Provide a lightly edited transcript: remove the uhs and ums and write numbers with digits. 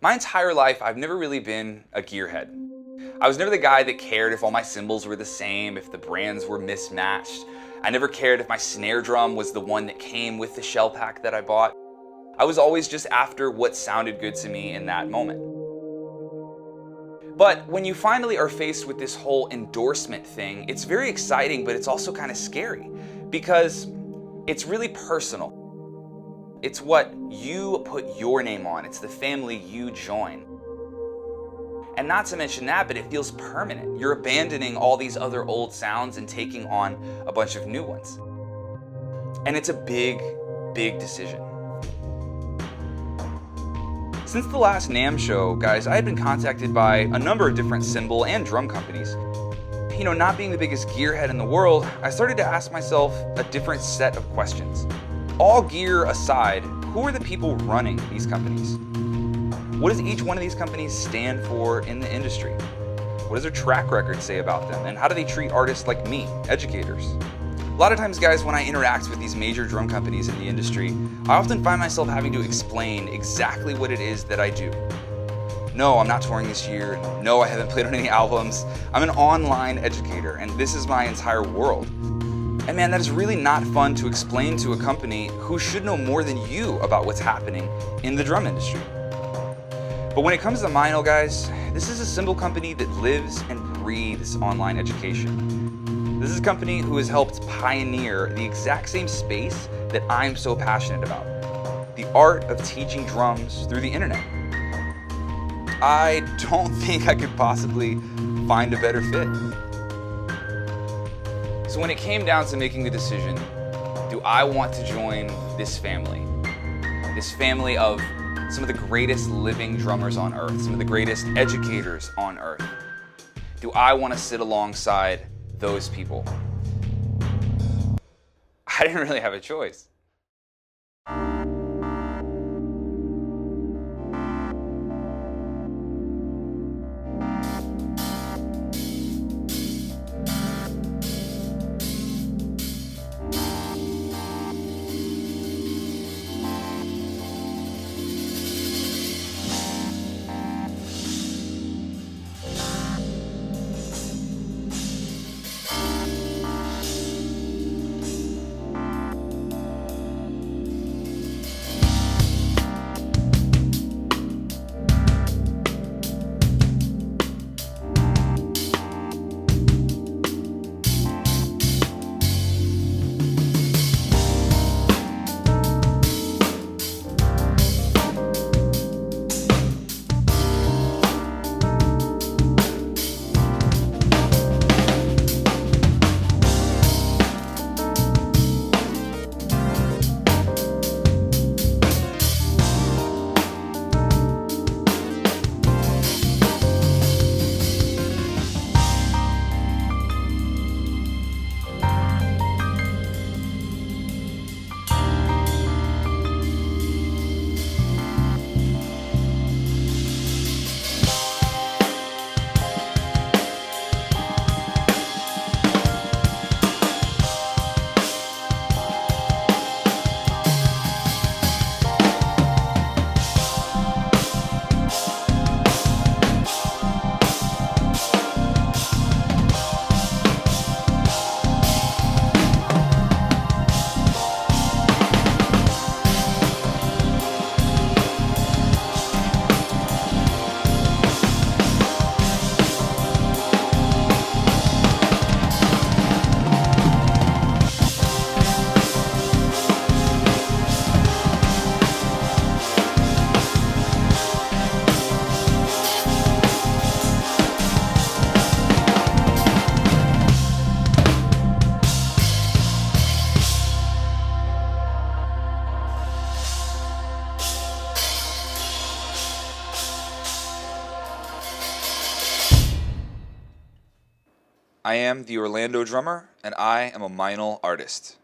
My entire life, I've never really been a gearhead. I was never the guy that cared if all my cymbals were the same, if the brands were mismatched. I never cared if my snare drum was the one that came with the shell pack that I bought. I was always just after what sounded good to me in that moment. But when you finally are faced with this whole endorsement thing, it's very exciting, but it's also kind of scary because it's really personal. It's what you put your name on. It's the family you join. And not to mention that, but it feels permanent. You're abandoning all these other old sounds and taking on a bunch of new ones. And it's a big, big decision. Since the last NAMM show, guys, I had been contacted by a number of different cymbal and drum companies. You know, not being the biggest gearhead in the world, I started to ask myself a different set of questions. All gear aside, who are the people running these companies? What does each one of these companies stand for in the industry? What does their track record say about them? And how do they treat artists like me, educators? A lot of times, guys, when I interact with these major drum companies in the industry, I often find myself having to explain exactly what it is that I do. No, I'm not touring this year. No, I haven't played on any albums. I'm an online educator, and this is my entire world. And man, that is really not fun to explain to a company who should know more than you about what's happening in the drum industry. But when it comes to Meinl, guys, this is a cymbal company that lives and breathes online education. This is a company who has helped pioneer the exact same space that I'm so passionate about, the art of teaching drums through the internet. I don't think I could possibly find a better fit. So when it came down to making the decision, do I want to join this family of some of the greatest living drummers on earth, some of the greatest educators on earth? Do I want to sit alongside those people? I didn't really have a choice. I am the Orlando drummer, and I am a Meinl artist.